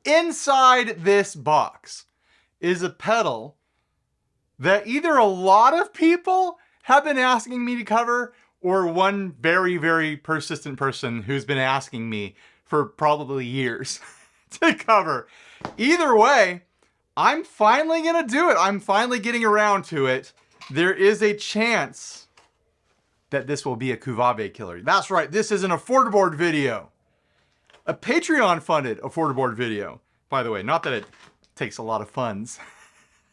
inside this box is a pedal that either a lot of people have been asking me to cover or one very, very persistent person who's been asking me for probably years to cover. Either way, I'm finally gonna do it. I'm finally getting around to it. There is a chance that this will be a Cüvavé killer. That's right, this is an affordaboard video. A Patreon funded affordaboard video. By the way, not that it takes a lot of funds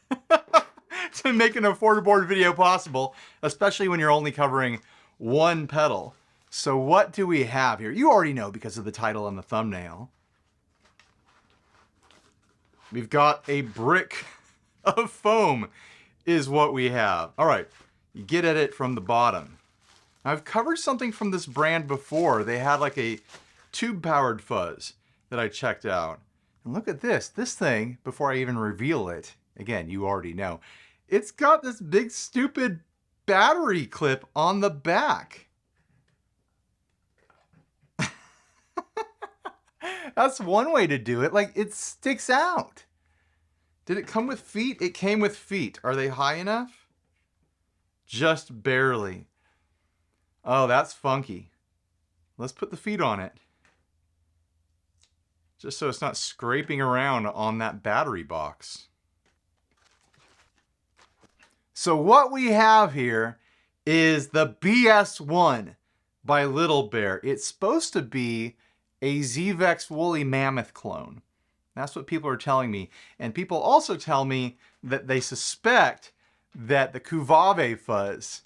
to make an affordaboard video possible, especially when you're only covering one pedal. So what do we have here? You already know because of the title and the thumbnail. We've got a brick of foam is what we have. All right, you get at it from the bottom. I've covered something from this brand before. They had like a tube-powered fuzz that I checked out. And look at this. This thing, before I even reveal it, again, you already know, it's got this big stupid battery clip on the back. That's one way to do it. Like, it sticks out. Did it come with feet? It came with feet. Are they high enough? Just barely. Oh, that's funky. Let's put the feet on it. Just so it's not scraping around on that battery box. So what we have here is the BS1 by Little Bear. It's supposed to be a Z-Vex woolly mammoth clone. That's what people are telling me. And people also tell me that they suspect that the Cüvavé fuzz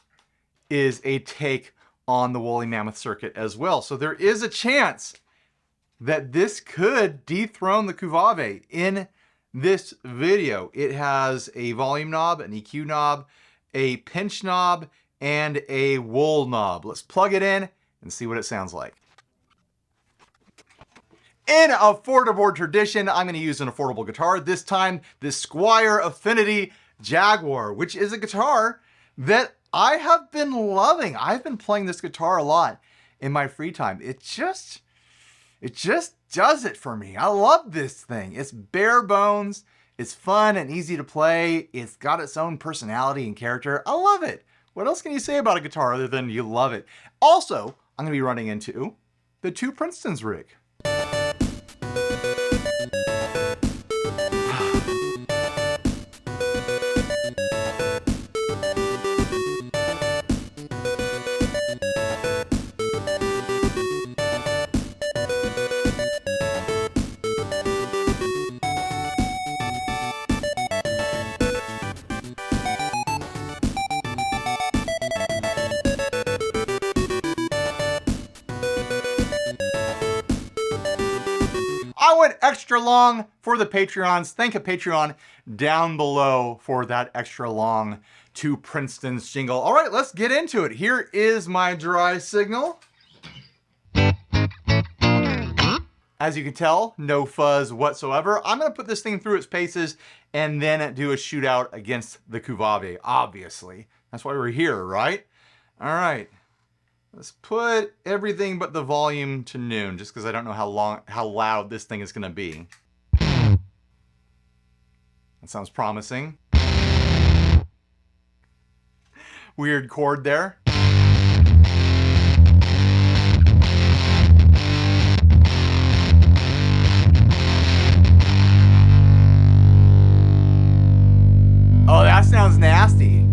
is a take on the woolly mammoth circuit as well. So there is a chance that this could dethrone the Cüvavé in this video. It has a volume knob, an EQ knob, a pinch knob, and a wool knob. Let's plug it in and see what it sounds like. In affordaboard tradition, I'm going to use an affordable guitar. This time, the Squire Affinity Jaguar, which is a guitar that I have been loving. I've been playing this guitar a lot in my free time. It just does it for me. I love this thing. It's bare bones. It's fun and easy to play. It's got its own personality and character. I love it. What else can you say about a guitar other than you love it? Also, I'm going to be running into the Two Princetons rig. I went extra long for the Patreons. Thank a Patreon down below for that extra long Two Princetons jingle. All right, let's get into it. Here is my dry signal. As you can tell, no fuzz whatsoever. I'm gonna put this thing through its paces and then do a shootout against the Cüvavé, obviously. That's why we're here, right? All right. Let's put everything but the volume to noon, just because I don't know how loud this thing is going to be. That sounds promising. Weird chord there. Oh, that sounds nasty.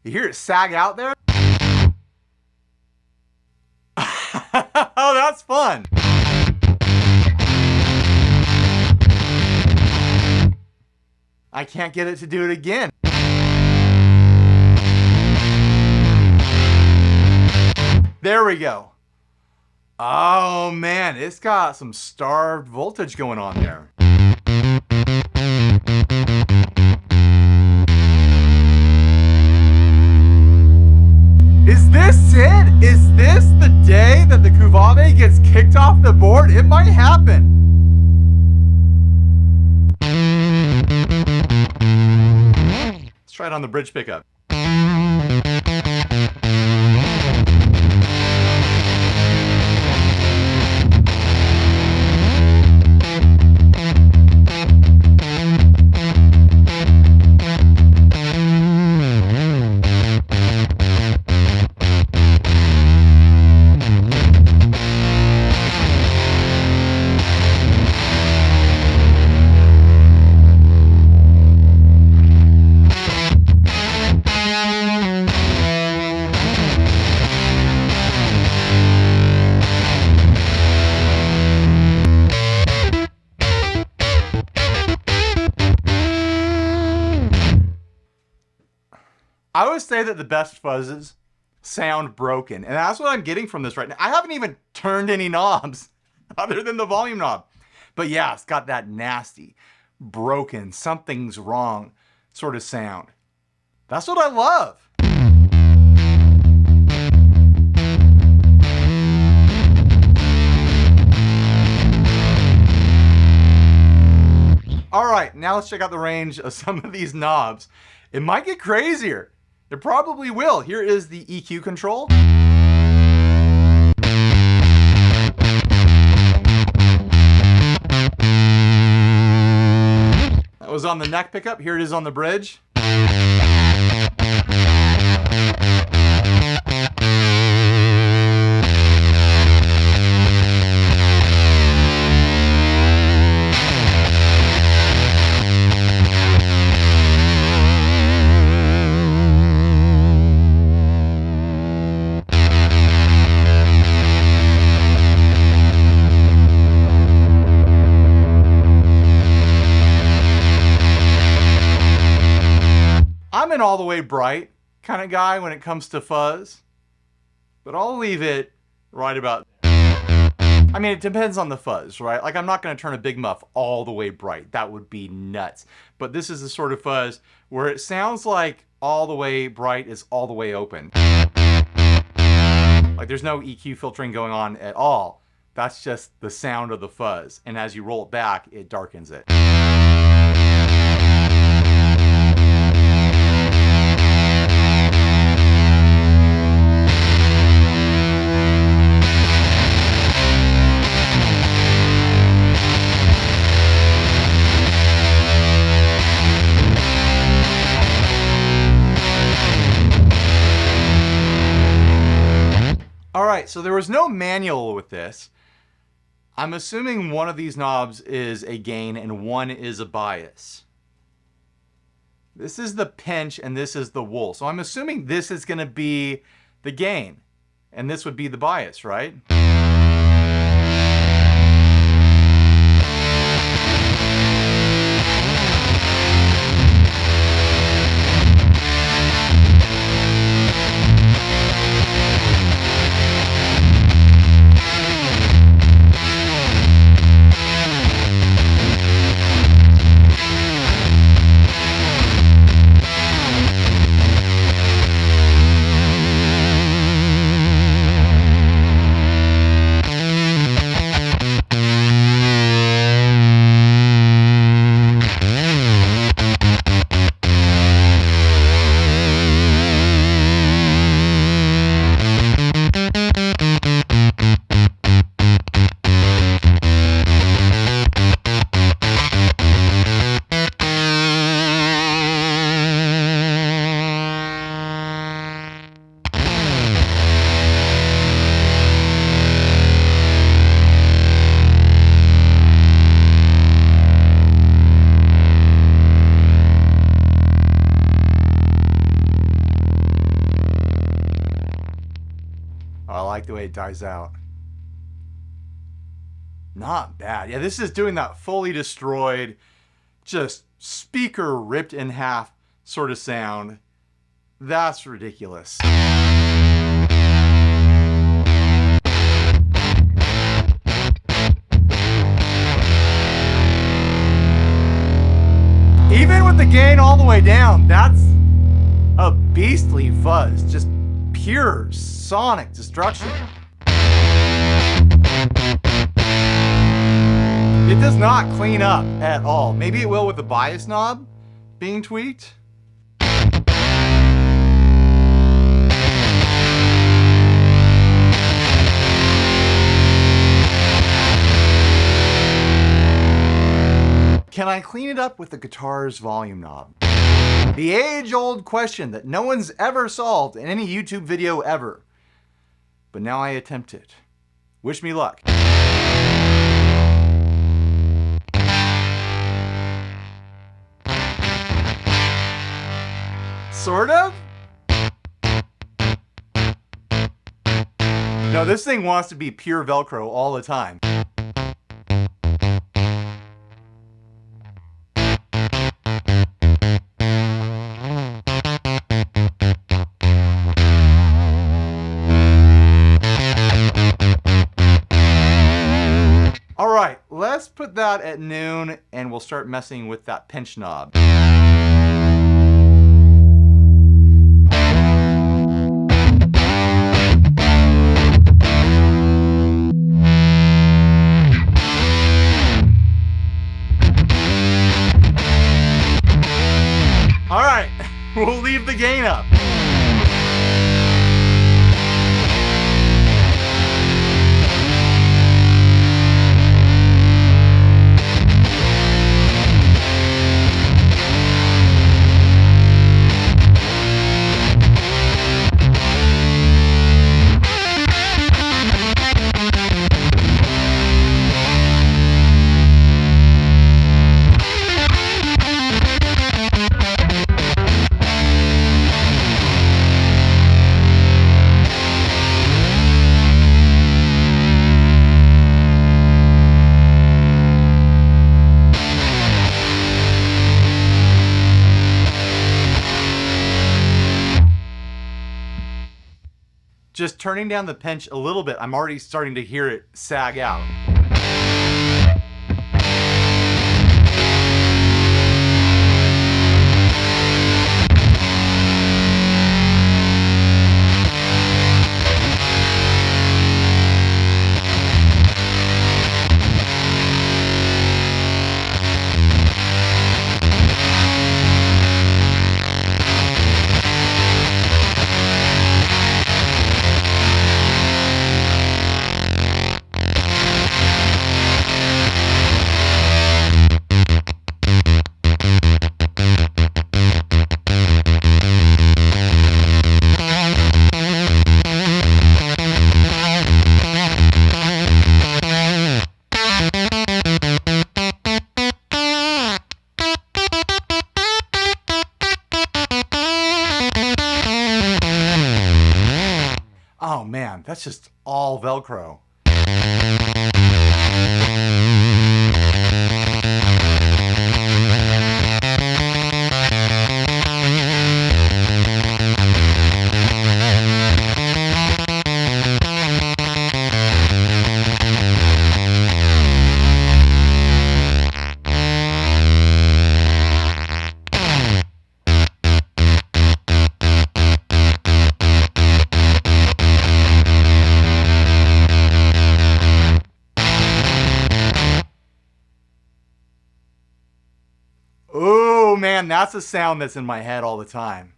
You hear it sag out there? Oh, that's fun. I can't get it to do it again. There we go. Oh man, it's got some starved voltage going on there. Is this it? Is this the day that the Cüvavé gets kicked off the board? It might happen. bridge pickup. I would say that the best fuzzes sound broken, and that's what I'm getting from this right now. I haven't even turned any knobs other than the volume knob. But yeah, it's got that nasty, broken, something's wrong sort of sound. That's what I love. All right, now let's check out the range of some of these knobs. It might get crazier. It probably will. Here is the EQ control. That was on the neck pickup. Here it is on the bridge. I'm an all the way bright kind of guy when it comes to fuzz, but I'll leave it right about there. I mean, it depends on the fuzz, right? Like, I'm not going to turn a big muff all the way bright. That would be nuts. But this is the sort of fuzz where it sounds like all the way bright is all the way open. Like, there's no EQ filtering going on at all. That's just the sound of the fuzz. And as you roll it back, it darkens it. All right, so there was no manual with this. I'm assuming one of these knobs is a gain and one is a bias. This is the pinch and this is the wool. So I'm assuming this is going to be the gain and this would be the bias, right? I like the way it dies out. Not bad. Yeah, this is doing that fully destroyed, just speaker ripped in half sort of sound. That's ridiculous. Even with the gain all the way down, that's a beastly fuzz. Just pure sonic destruction. It does not clean up at all. Maybe it will with the bias knob being tweaked. Can I clean it up with the guitar's volume knob? The age-old question that no one's ever solved in any YouTube video ever. But now I attempt it. Wish me luck. Sort of? No, this thing wants to be pure Velcro all the time. All right, let's put that at noon and we'll start messing with that pinch knob. All right, we'll leave the gain up. Just turning down the pinch a little bit, I'm already starting to hear it sag out. Oh man, that's just all Velcro. Oh man, that's a sound that's in my head all the time.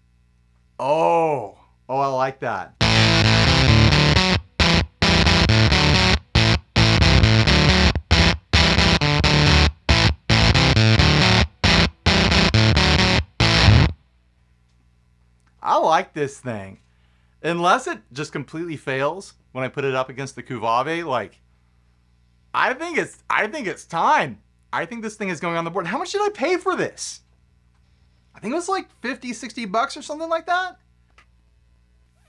Oh, I like that. I like this thing. Unless it just completely fails when I put it up against the Cüvavé, like, I think it's time. I think this thing is going on the board. How much did I pay for this? I think it was like 50, 60 bucks or something like that.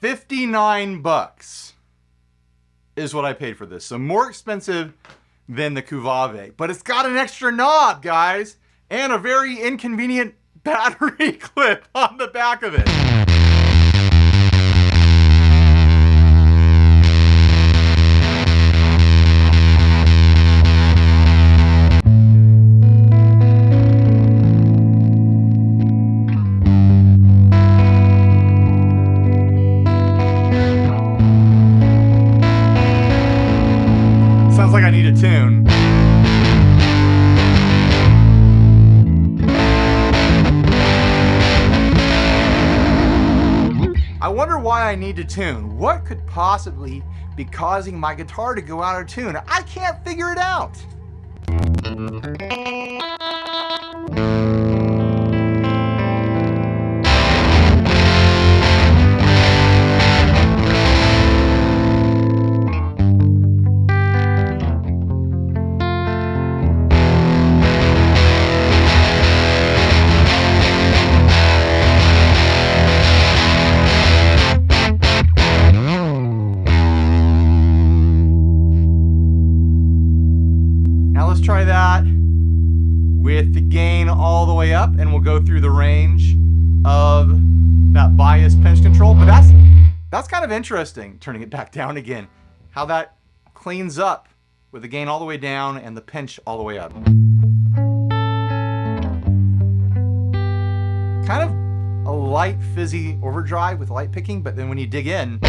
59 bucks is what I paid for this. So more expensive than the Cüvavé, but it's got an extra knob, guys, and a very inconvenient battery clip on the back of it. Sounds like I need a tune. I wonder why I need to tune. What could possibly be causing my guitar to go out of tune? I can't figure it out. that with the gain all the way up, and we'll go through the range of that bias pinch control. But that's kind of interesting, turning it back down again, how that cleans up with the gain all the way down and the pinch all the way up. Kind of a light fizzy overdrive with light picking, but then when you dig in,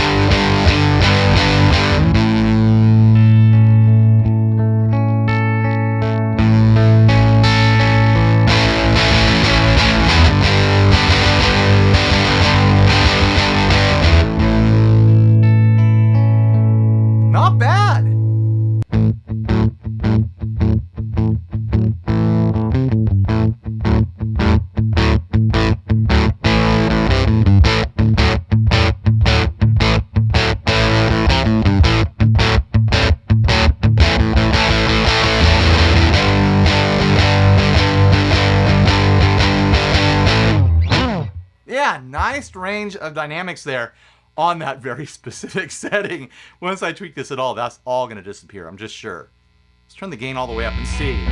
not bad. Yeah, nice range of dynamics there on that very specific setting. Once I tweak this at all, that's all going to disappear, I'm just sure. Let's turn the gain all the way up and see.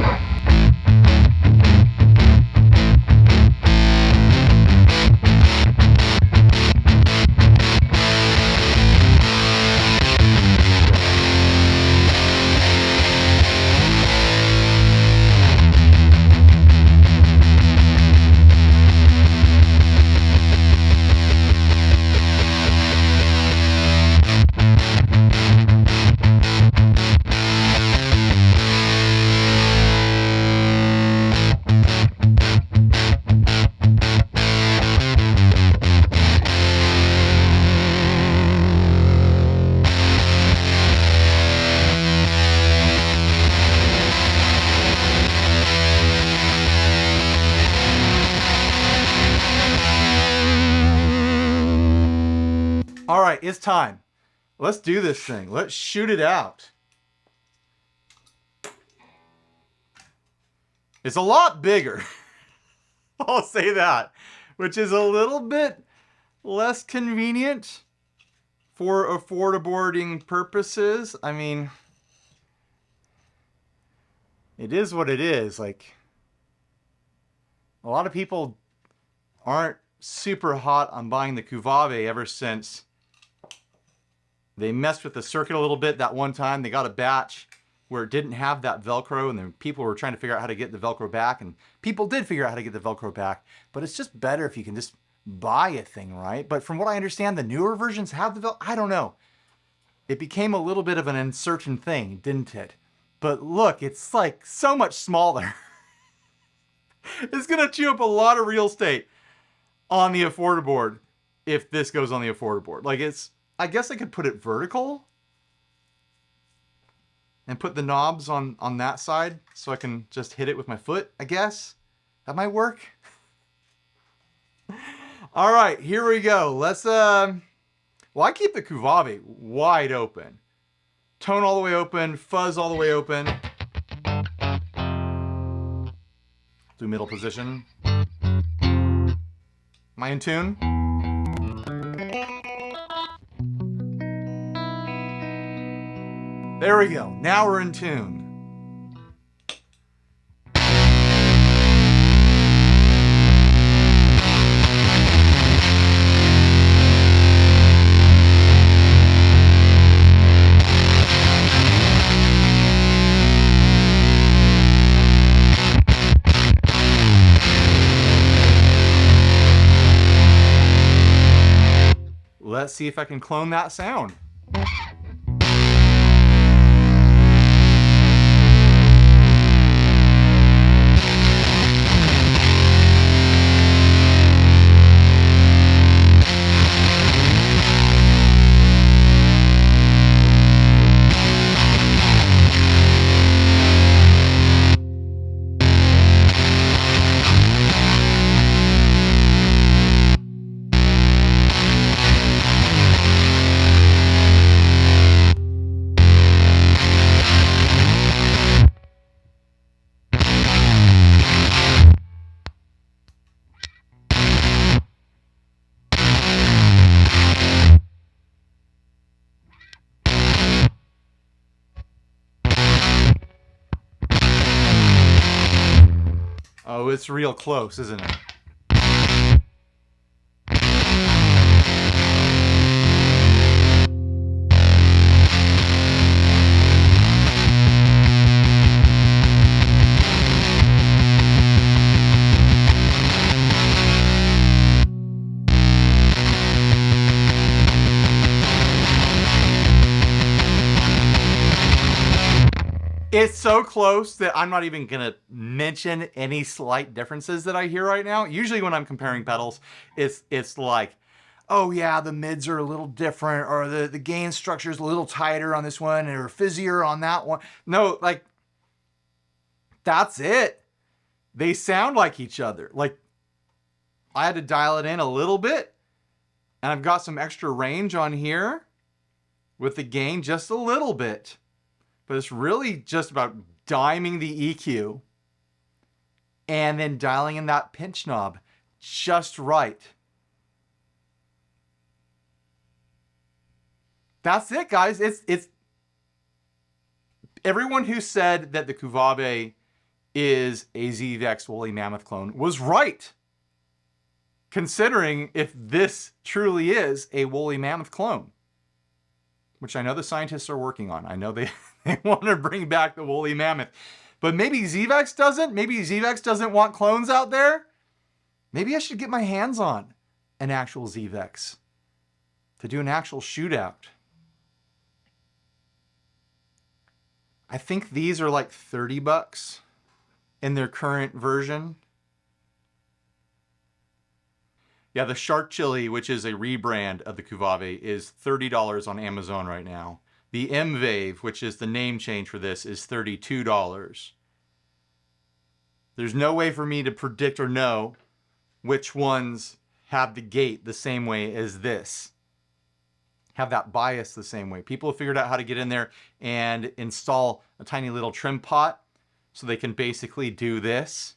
All right, it's time. Let's do this thing. Let's shoot it out. It's a lot bigger. I'll say that, which is a little bit less convenient for affordaboarding purposes. I mean, it is what it is. Like, a lot of people aren't super hot on buying the Cüvavé ever since they messed with the circuit a little bit that one time. They got a batch where it didn't have that Velcro, and then people were trying to figure out how to get the Velcro back, and people did figure out how to get the Velcro back, but it's just better if you can just buy a thing, right? But from what I understand, the newer versions have the Velcro. I don't know. It became a little bit of an uncertain thing, didn't it? But look, it's like so much smaller. It's gonna chew up a lot of real estate on the affordaboard if this goes on the affordaboard. Like, it's, I guess I could put it vertical and put the knobs on that side so I can just hit it with my foot, I guess. That might work. All right, here we go. Let's, well, I keep the Cüvavé wide open. Tone all the way open, fuzz all the way open. Do middle position. Am I in tune? There we go. Now we're in tune. Let's see if I can clone that sound. Oh, it's real close, isn't it? It's so close that I'm not even going to mention any slight differences that I hear right now. Usually when I'm comparing pedals, it's like, oh yeah, the mids are a little different, or the gain structure is a little tighter on this one, or fizzier on that one. No, like, that's it. They sound like each other. Like, I had to dial it in a little bit, and I've got some extra range on here with the gain just a little bit. But it's really just about diming the EQ and then dialing in that pinch knob just right. That's it, guys. It's everyone who said that the Cüvavé is a Zvex woolly mammoth clone was right. Considering if this truly is a woolly mammoth clone, which I know the scientists are working on. I know they want to bring back the woolly mammoth. But maybe Zvex doesn't. Maybe Zvex doesn't want clones out there. Maybe I should get my hands on an actual Zvex to do an actual shootout. I think these are like $30 in their current version. Yeah, the Shark Chili, which is a rebrand of the Cüvavé, is $30 on Amazon right now. The m-vave, which is the name change for this, is $32. There's no way for me to predict or know which ones have the gate the same way as this. Have that bias the same way. People have figured out how to get in there and install a tiny little trim pot so they can basically do this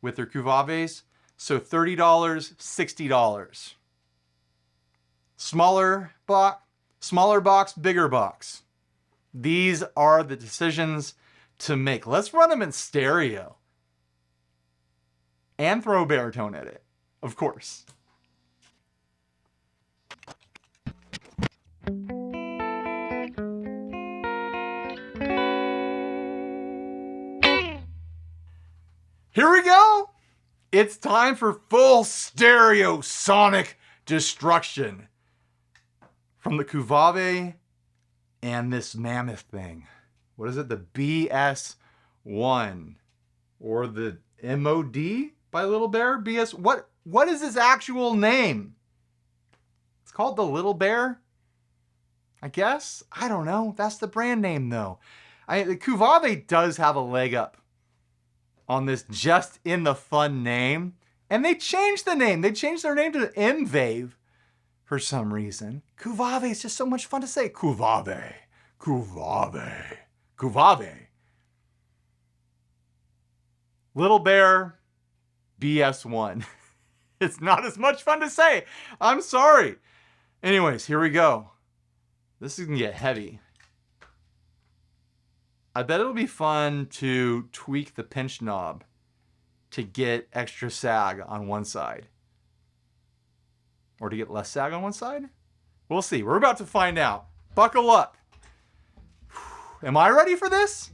with their Cüvavés. So $30, $60. Smaller box, bigger box. These are the decisions to make. Let's run them in stereo. And throw a baritone at it, of course. Here we go. It's time for full stereo sonic destruction from the Cüvavé and this mammoth thing. What is it? The BS1 or the MOD by Little Bear BS. What is his actual name? It's called the Little Bear, I guess. I don't know. That's the brand name though. The Cüvavé does have a leg up on this just in the fun name. And they changed the name. They changed their name to m-vave for some reason. Cüvavé is just so much fun to say. Cüvavé, Cüvavé, Cüvavé. Little Bear BS1. It's not as much fun to say. I'm sorry. Anyways, here we go. This is gonna get heavy. I bet it'll be fun to tweak the pinch knob to get extra sag on one side. Or to get less sag on one side? We'll see. We're about to find out. Buckle up. Am I ready for this?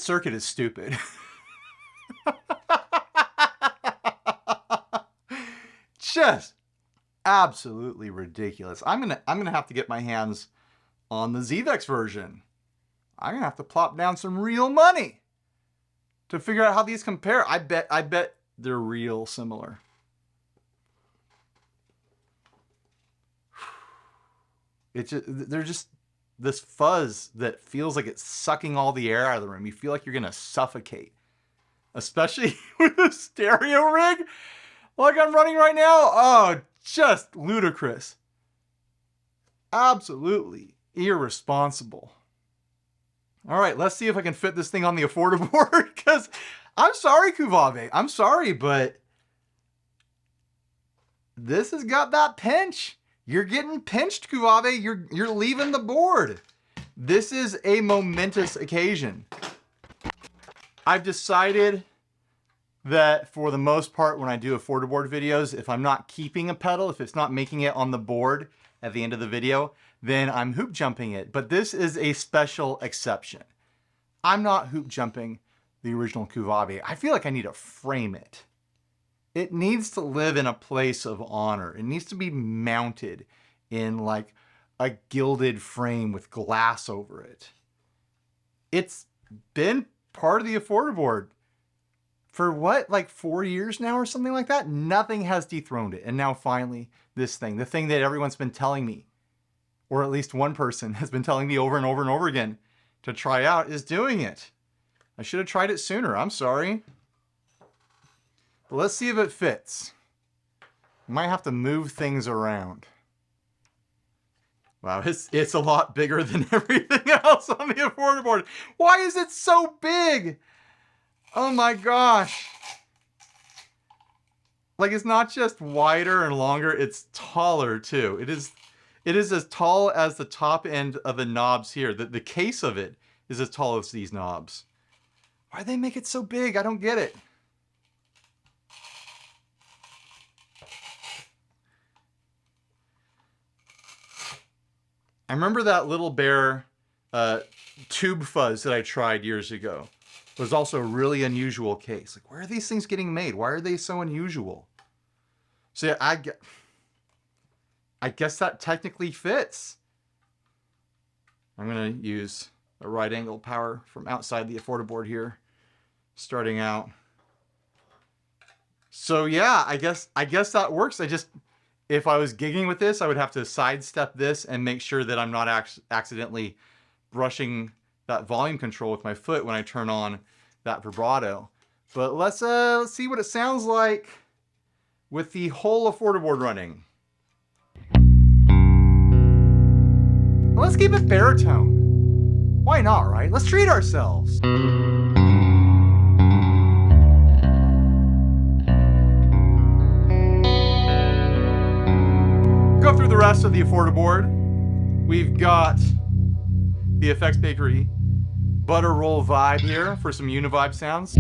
circuit is stupid. Just absolutely ridiculous. I'm gonna have to get my hands on the ZVEX version. I'm gonna have to plop down some real money to figure out how these compare. I bet they're real similar. They're just this fuzz that feels like it's sucking all the air out of the room. You feel like you're gonna suffocate, especially with a stereo rig like I'm running right now. Oh, just ludicrous. Absolutely irresponsible. All right, let's see if I can fit this thing on the affordaboard, because I'm sorry, Cüvavé. I'm sorry, but this has got that pinch. You're getting pinched, Cüvavé. You're leaving the board. This is a momentous occasion. I've decided that for the most part, when I do affordaboard videos, if I'm not keeping a pedal, if it's not making it on the board at the end of the video, then I'm hoop jumping it. But this is a special exception. I'm not hoop jumping the original Cüvavé. I feel like I need to frame it. It needs to live in a place of honor. It needs to be mounted in like a gilded frame with glass over it. It's been part of the affordaboard for what, like 4 years now or something like that? Nothing has dethroned it. And now finally, this thing, the thing that everyone's been telling me, or at least one person has been telling me over and over and over again to try out, is doing it. I should have tried it sooner. I'm sorry. But let's see if it fits. Might have to move things around. Wow, it's a lot bigger than everything else on the affordaboard. Why is it so big? Oh my gosh. Like, it's not just wider and longer, it's taller too. It is as tall as the top end of the knobs here. The case of it is as tall as these knobs. Why do they make it so big? I don't get it. I remember that Little Bear tube fuzz that I tried years ago. It was also a really unusual case. Like, where are these things getting made? Why are they so unusual? So yeah, I guess that technically fits. I'm gonna use a right angle power from outside the affordaboard here, starting out. So yeah, I guess that works. If I was gigging with this, I would have to sidestep this and make sure that I'm not accidentally brushing that volume control with my foot when I turn on that vibrato. But let's see what it sounds like with the whole affordaboard running. Well, let's keep it baritone. Why not, right? Let's treat ourselves. Go through the rest of the affordaboard. We've got the FX Bakery butter roll vibe here for some univibe sounds.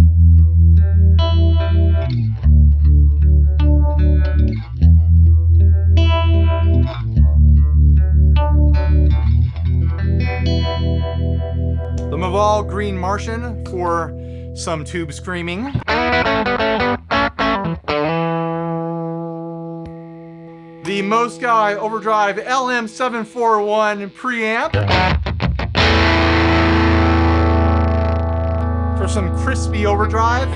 The m-vave Green Martian for some tube screaming. The Mosky Overdrive LM741 preamp for some crispy overdrive.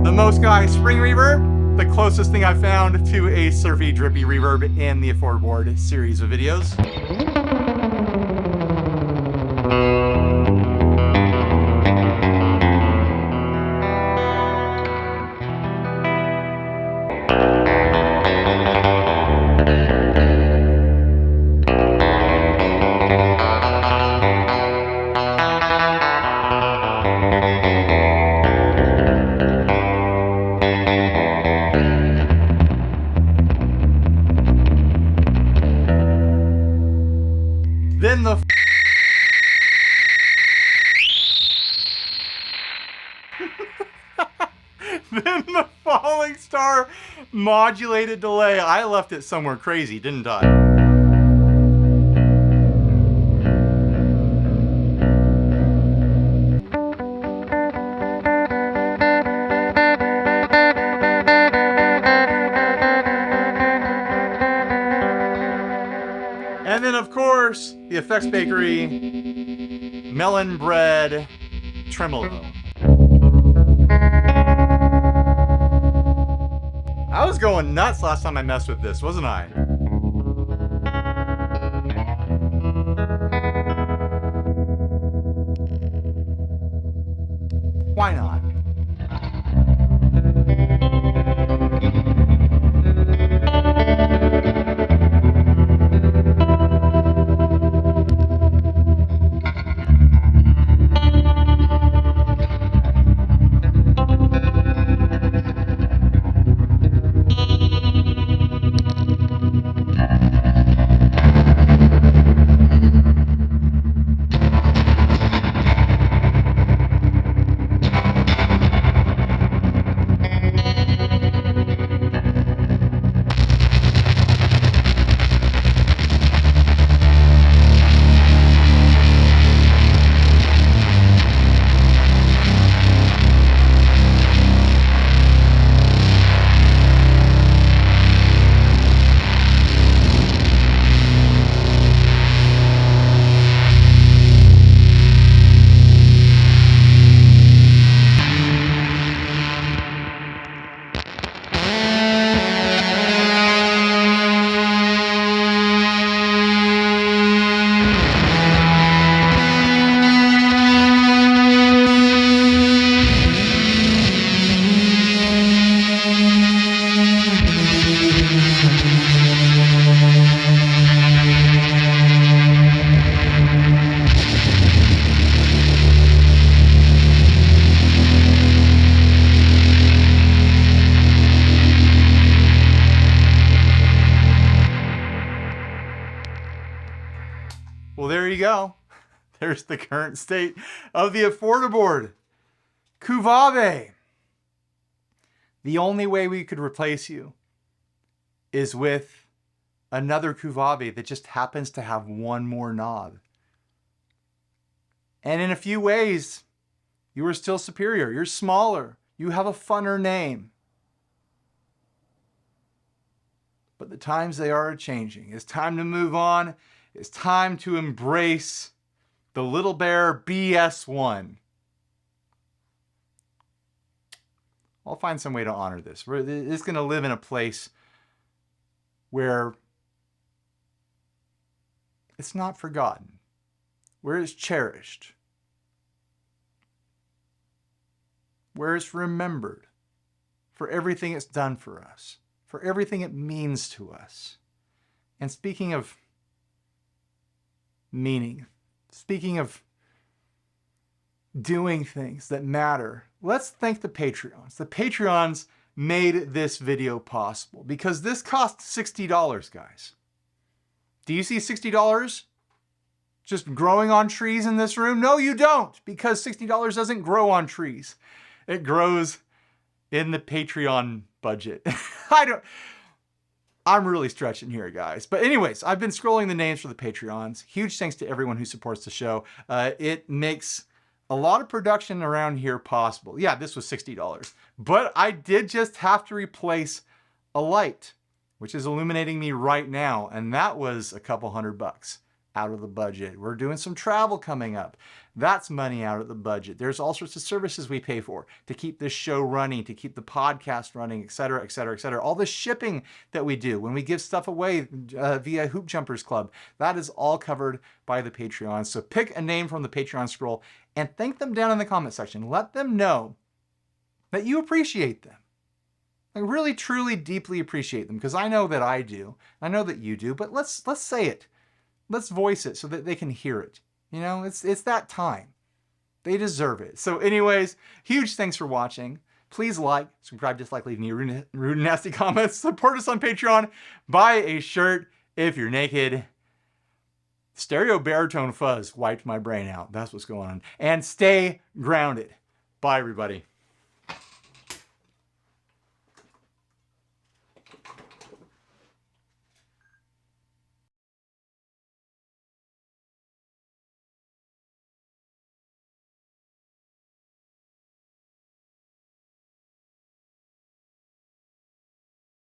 The Mosky Spring Reverb, the closest thing I've found to a surfy, drippy reverb in the affordaboard series of videos. Then the then the 3-star modulated delay. I left it somewhere crazy, didn't I? And then, of course, the Effects Bakery melon bread tremolo. I was going nuts last time I messed with this, wasn't I? Why not? Well, there you go. There's the current state of the affordaboard. Cüvavé. The only way we could replace you is with another Cüvavé that just happens to have one more knob. And in a few ways, you are still superior. You're smaller. You have a funner name. But the times, they are changing. It's time to move on. It's time to embrace the Little Bear BS1. I'll find some way to honor this. It's going to live in a place where it's not forgotten, where it's cherished, where it's remembered for everything it's done for us, for everything it means to us. And speaking of meaning, speaking of doing things that matter, let's thank the Patreons. The Patreons made this video possible because this cost $60, guys. Do you see $60 just growing on trees in this room? No, you don't, because $60 doesn't grow on trees. It grows in the Patreon budget. I'm really stretching here, guys. But anyways, I've been scrolling the names for the Patreons. Huge thanks to everyone who supports the show. It makes a lot of production around here possible. Yeah, this was $60. But I did just have to replace a light, which is illuminating me right now. And that was a couple $100 out of the budget. We're doing some travel coming up. That's money out of the budget. There's all sorts of services we pay for to keep this show running, to keep the podcast running, et cetera, et cetera, et cetera. All the shipping that we do when we give stuff away via Hoop Jumpers Club, that is all covered by the Patreon. So pick a name from the Patreon scroll and thank them down in the comment section. Let them know that you appreciate them. I really, truly, deeply appreciate them, because I know that I do. I know that you do, but let's say it. Let's voice it so that they can hear it. You know, it's that time. They deserve it. So anyways, huge thanks for watching. Please like, subscribe, dislike, leave any rude and nasty comments. Support us on Patreon. Buy a shirt if you're naked. Stereo baritone fuzz wiped my brain out. That's what's going on. And stay grounded. Bye, everybody.